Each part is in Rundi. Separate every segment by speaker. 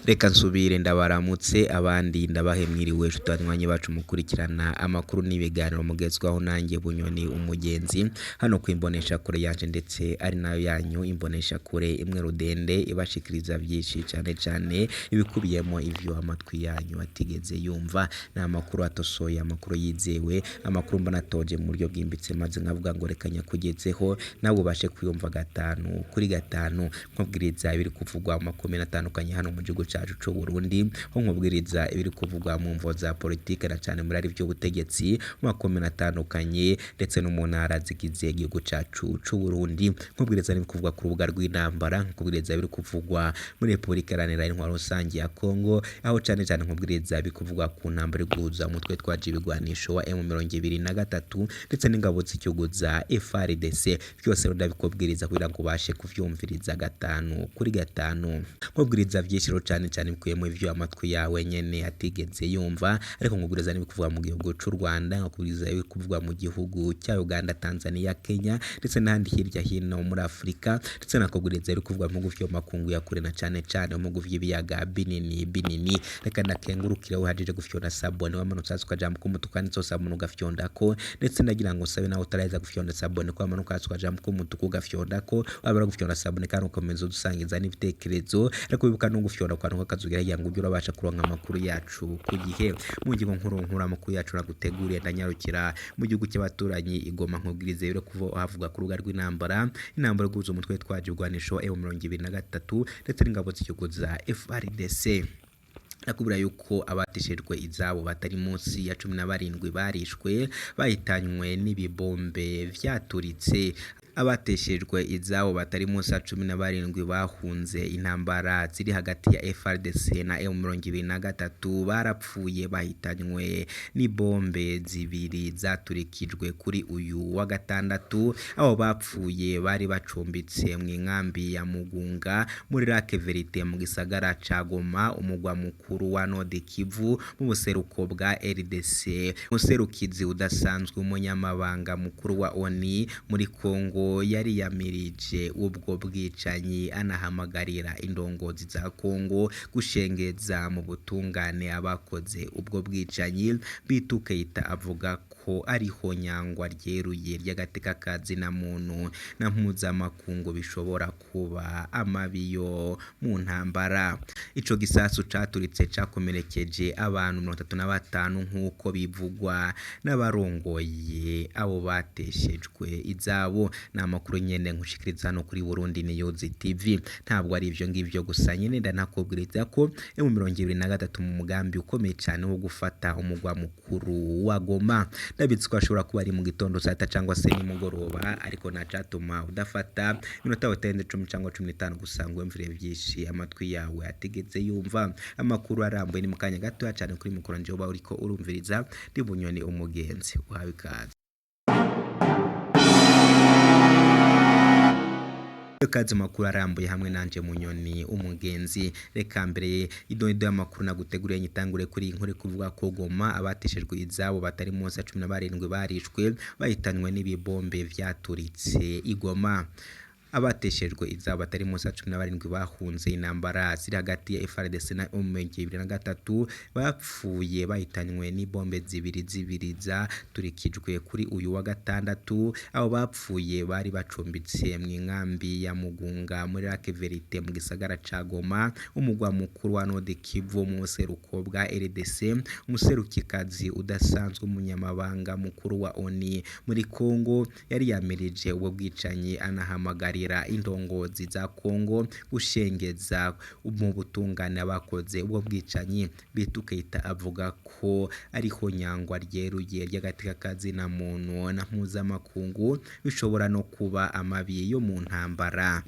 Speaker 1: Reka nsubire ndabaramutse abandi ndabahe mwiriwe tutanywanyi bacu mukurikirana amakuru n'ibiganiro mugezwaho nanjye Bunyoni umugenzi hano kwimbonesha kure yanje ndetse ari nayo yanyu imbonesha kure imwe rudende ibashikiriza byinshi cyane ibikubiyemo ivyo amatwi yanyu atigeze yumva na amakuru atosoye amakuru yizewe amakuru mbona toje mu buryo bwimbitse maze nkavuga ngo rekanya kugezeho nawe ubashe kuyumva gatanu kuri gatanu nkubwiriza ibiri kuvugwa mu makomine atandukanye hano mu gihugu cyacu cyo Burundi ho nkubwiriza ibiri kuvugwa mu mvo za politike na cyane muri ari byo butegetsi mu makomine atandukanye ndetse no mu ntara zigize igihugu cyacu cyo Burundi nkubwiriza n'ibiri kuvugwa ku rubuga rw'intambara nkubwiriza ibiri kuvugwa muri Republika Iharanira Intwaro Rusange ya Kongo aho cyane nkubwiriza ibiri kuvugwa ku ntambara iguza umutwe twaje ibigwanisho wa M23 ndetse n'ingabo z'igihugu za FARDC byose ndabikubwiriza kugira ngo ubashe kuvyumviriza gatanu kuri gatanu nkubwiriza vyishiro cyane bikuyemo ivyo amatwi yawe nyene atigeze yumva ariko nkubwiriza n'ibikuvuga mu gihugu cy'u Rwanda nkubwiriza ibikuvuga mu gihugu cya Uganda Tanzania Kenya ndetse n'ahandi hirya hino muri Afrika ndetse nakubwiriza ibikuvuga mu gufyo makungu ya kure na cyane mu gufyo ibiyaga binini reka ndakengurukira uhajije gufyona sabone wamanutse ukajambo kumutukani zose amuntu gafyondako ndetse ndagira ngo sabe nawe utarayeza gufyonda sabone kwa manuka ukajambo kumutuku gafyondako wabara gufyonda sabone kandi ukomeza dusangiza n'ibitekerezo ariko bibuka no gufyonda kwa nuko kazugira yangu ujye urabasha kuronka amakuru yacu ku gihe mu ngingo nkuru amakuru yacu naguteguriye ndanyarukira mu gihugu cy'abaturanyi Igoma nkubwirize biro kuva havuga ku rubuga rw'intambara guza umutwe twaje ugwanisho M23 ndetse n'ingabo z'igihugu za FARDC nakubura yuko abateshejwe izabo batari munsi ya 17 barishwe bahitanywe n'ibibombe vyaturitse abateshejwe izabo batari munsi ya 17 bahunze intambara ziri hagati ya FARDC na M23 barapfuye bahitanywe n'ibombe zibiri zaturikijwe kuri uyu wa gatandatu abo bapfuye bari bacumbitse mu nkambi ya Mugunga muri Lac Verite mu gisagara ca Goma umugwa mukuru wa Nord Kivu mu buseruko bwa RDC muserukizi udasanzwe umunyamabanga mukuru wa ONU muri Kongo yari yamirije ubwo bwicanyi anahamagarira indongozi za Kongo gushengeza mu butungane abakoze ubwo bwicanyi bitukeyita avuga ko ariho nyangwa ryeruye ry'agateka kazi na muntu na mpuzamakungu bishobora kuba amabiyo mu ntambara ico gisasu caturitse cakomerekeje abantu 35 nkuko bivugwa n'abarongoye abo bateshejwe izabo n'amakuru nyene nkushikiriza no kuri Burundi News TV ntabwo ari ivyo ngivyo gusa nyene ndanakubwiriza ko M23 mu mugambi ukomeye cyane wo gufata umugwa mukuru wa Goma ndabitswe ashobora kuba ari mu gitondo saa 3 cyangwa se ni mugoroba ariko nacatuma udafata minota 10 cyangwa 15 gusa ngo mvire byinshi amatwi yawe ategeze yumva amakuru arambuye ni mukanya gato cyane kuri mukoro nje uba uriko urumviriza ndi Bunyoni umugenzi uhawe ikaze kazi makuru arambuye hamwe nanje Munyoni umugenzi reka mbere idoido y'amakuru naguteguriye nyitangure kuri inkuru kuvuga ko Goma abateshejwe izabo batari munsi ya 17 barishwe bahitanywe n'ibibombe vyaturitse Igoma abateshejwe izabo batari munsi ya 17 bahunze intambara ziri hagati ya FARDC na M23 bapfuye bahitanywe n'ibombe zibiri zaturikijwe kuri uyu wa gatandatu abo bapfuye bari bacumbitse mu nkambi ya Mugunga muri Lac Verite mu gisagara ca Goma umugwa mukuru wa Nord Kivu mu seruko bwa RDC umuserukikazi udasanzwe umunyamabanga mukuru wa ONU muri Kongo yari yamirije ubwo bwicanyi anahamagara indongozi za Kongo gushengeza mu butungane abakoze ubwo bwicanyi bitukeyita avuga ko ariho nyangwa ryeruye ry'agateka kazi na muntu na mpuzamakungu bishobora no kuba amabi yo mu ntambara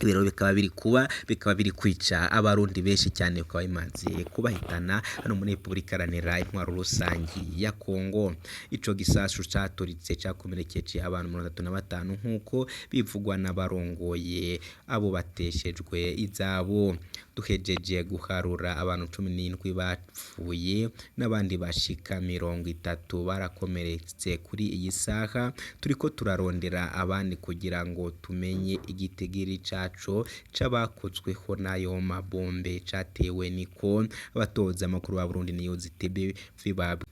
Speaker 1: ibiro bikaba biri kwica abarundi benshi cyane kwa imaze kubahitana hano muri Republika Iharanira Intwaro Rusange ya Kongo ico gisasu caturitse cakomerekeje abantu 35 nkuko bivugwa n'abarongoye abo bateshejwe izabo duhejeje guharura abantu 17 bapfuye n'abandi bashika 30 barakomeretse. Kuri iyi saha turiko turarondera abandi kugira ngo tumenye igitigiri caco c'abakozweho n'ayo mabombe catewe, niko abatoza amakuru ba Burundi News TV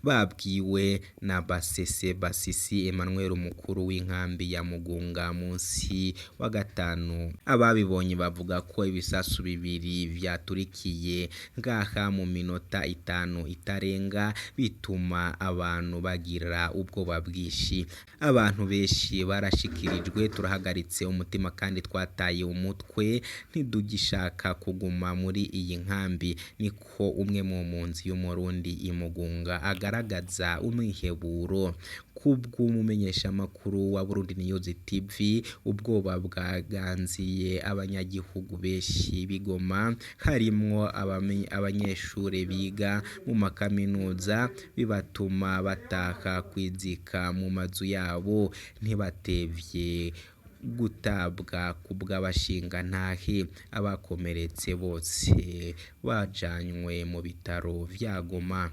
Speaker 1: babwiwe na Basisi Emmanuel, umukuru w'inkambi ya Mugunga munsi wa gatanu. Ababibonye bavuga ko ibisasu bibiri vyaturikiye ngaha mu minota 5 itarenga, bituma abantu bagira ubwoba bwishi. Abantu benshi barashikirijwe, turahagaritse umutima kandi twataye umutwe, ntidugishaka kuguma muri iyi nkambi, niko umwe mu mpunzi y'umurundi imugunga agaragaza umwiheburo. Kubw'umumenyesha makuru wa Burundi News TV, ubwoba bwaganziye abanyagihugu benshi bigoma, harimwo abanyeshure biga mu makaminuza, bibatuma bataka kwizika mu mazu yabo ntibatevye gutabwa kubw'abashinga ntahe. Abakomeretse bose bajanywe mu bitaro vya Goma.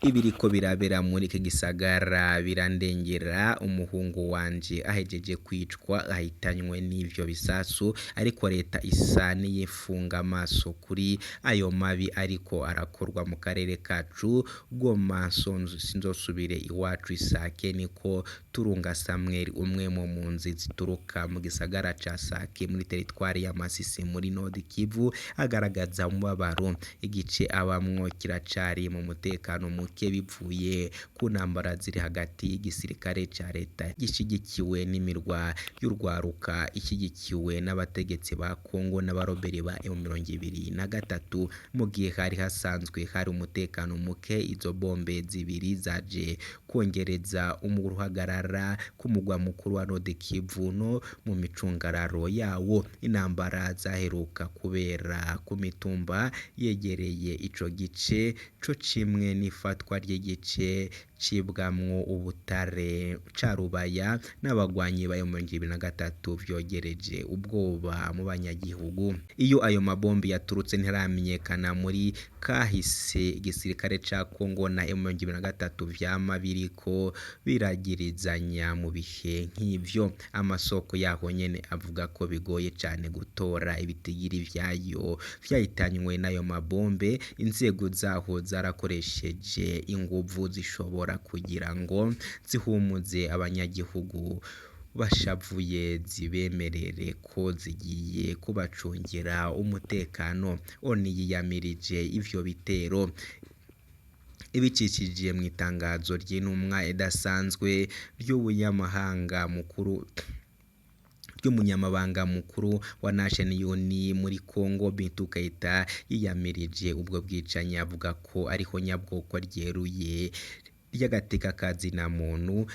Speaker 1: Ibiriko birabera muri iki gisagara birandengera. Umuhungu wanje ahejeje kwicwa, ahitanywe n'ivyo bisasu, ariko leta isa niyifunga amaso kuri ayo mabi ariko arakorwa mu karere kacu. Goma sinzosubire iwacu Isake, niko Turunga Samuel, umwe mu mpunzi zituruka mu gisagara ca Sake muri teritwari ya Masisi muri Nord Kivu, agaragaza umubabaro. Igice abamwo kiracari mu mutekano muke bivuye ku ntambara ziri hagati y'igisirikare ca leta gishigikiwe n'imirwa y'urwaruka ishigikiwe n'abategetsi ba Kongo n'abarobere ba M23. Mu gihe hari hasanzwe hari umutekano muke, izo bombe zibiri zaje kongereza uruhagarara ku mugwa mukuru wa Nord Kivu no mu micungararo yawo. Intambara zaheruka kubera ku mitumba yegereye ico gice, co kimwe n'ifatwa ry'igice cibwamwo ubutare ca Rubaya n'abagwanyi ba M23 vyogereje ubwoba mu banyagihugu. Iyo ayo mabombi yaturutse ntiramenyekana muri kahise, igisirikare ca Kongo na M23 vyama biriko biragirizanya mu bihe nk'ivyo. Amasoko yaho nyene avuga ko bigoye cane gutora ibitigiri vyayo vyahitanywe n'ayo mabombe. Inzego zaho zarakoresheje inguvu zishobora kugira ngo zihumuze abanyagihugu bashavuye, zibemerere ko zigiye kubacungira umutekano. Oni yiyamirije ivyo bitero ibicishije mu itangazo ry'intumwa idasanzwe ry'umunyamabanga mukuru wa Nation Union muri Kongo, Bintou Keita, yiyamirije ubwo bwicanyi, avuga ko ariho nyabwoko ryeruye ry'agateka kazina muntu.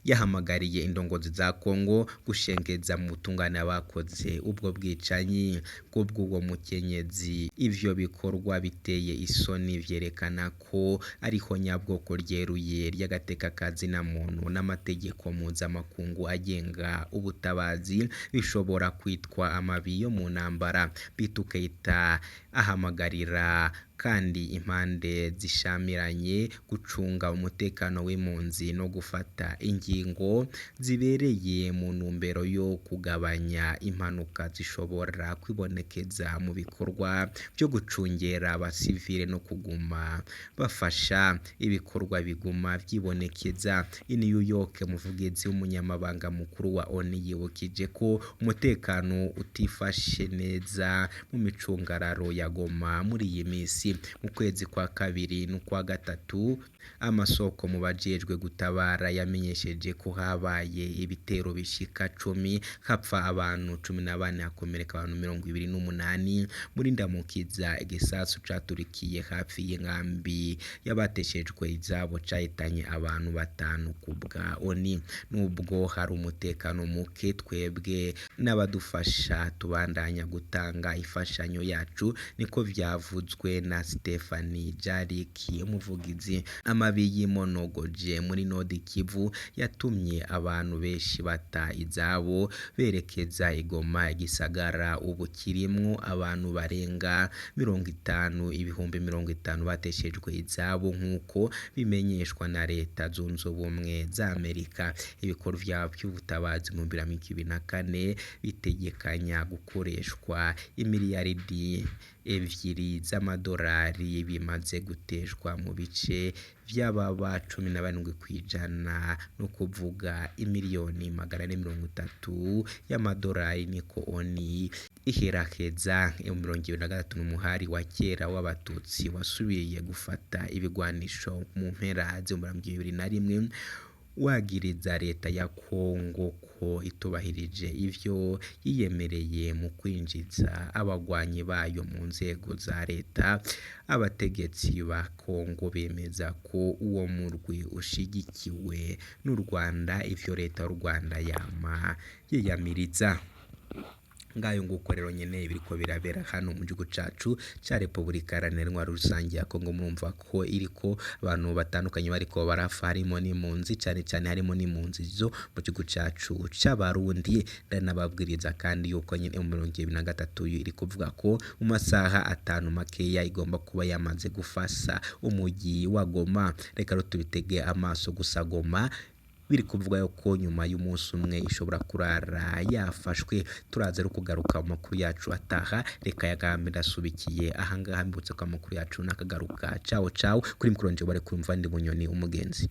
Speaker 1: Yahamagariye indongozi za Kongo gushengeza mu butungane abakoze ubwo bwicanyi. Kubw'uwo mukenyezi, ivyo bikorwa biteye isoni, vyerekana ko ariho nyabwoko ryeruye ry'agateka kazina muntu n'amategeko mpuzamakungu agenga ubutabazi bishobora kwitwa amabi yo mu ntambara. Bintou Keita ahamagarira kandi impande zishamiranye gucunga umutekano w'impunzi no gufata ingingo zibereye mu ntumbero yo kugabanya impanuka zishobora kwibonekeza mu bikorwa byo gucungera abasivile no kuguma bafasha ibikorwa biguma vyibonekeza. I New York, umuvugizi w'umunyamabanga mukuru wa ONU yibukije ko umutekano utifashe neza mu micungararo ya Goma muri iyi misi. Mu kwezi kwa kabiri n'ukwa gatatu, amasoko mu bajejwe gutabara yamenyesheje ko habaye ibitero bishika 10, hapfa abantu 14, hakomereka abantu 28. Muri ndamukiza, igisasu caturikiye hafi y'inkambi yabateshejwe izabo cahitanye abantu 5 kubwa ONU. Nubwo hari umutekano muke, twebwe n'abadufasha tubandanya gutanga ifashanyo yacu, niko vyavuzwe na na Stephanie Jariki umuvugizi. Amabi y'imonogoje muri Nord Kivu yatumye abantu benshi bata izabo berekeza Igoma, igisagara ubu kirimwo abantu barenga 50,000 bateshejwe izabo nk'uko bimenyeshwa na leta zunze ubumwe za Amerika. Ibikorwa by'ubutabazi mu 2024 bitegekanya gukoreshwa imiliyaridi 2 z'amadolari bimaze guteshwa mu bice by'ababa 17%, no kuvuga imiliyoni 430 y'amadolari niko ONU iherakeza 2023 n'umuhari wa kera w'abatutsi wasubiye gufata ibigwanisho mu mpera zo 2021 wagiriza leta ya Kongo ko itubahirije ivyo yiyemereye mu kwinjiza abagwanyi bayo mu nzego za leta. Abategetsi ba Kongo bemeza ko uwo murwi ushigikiwe n'u Rwanda, ivyo leta y'u Rwanda yama yiyamiriza. Ngayo nguko rero nyene biriko birabera hano mu gihugu cacu ca Republika Iharanira Rusange ya Kongo. Murumva ko iriko abantu batandukanye bariko barafa, harimo n'impunzi, cyane harimo n'impunzi zo mu gihugu cacu c'Abarundi. Ndanababwiriza kandi yuko nyene mu 2023 iri kuvuga ko mu masaha 5 makeya igomba kuba yamaze gufasa umugi wa Goma. Reka rero tubitege amaso. Gusa Goma biri kuvuga yuko nyuma y'umunsi umwe ishobora kurara yafashwe. Turaza rero kugaruka mu makuru yacu ataha. Reka yagambe ndasubikiye ahangaha mbutse ko amakuru yacu nakagaruka. Ciao kuri mikoronje bare kumva ndi Bunyoni umugenzi.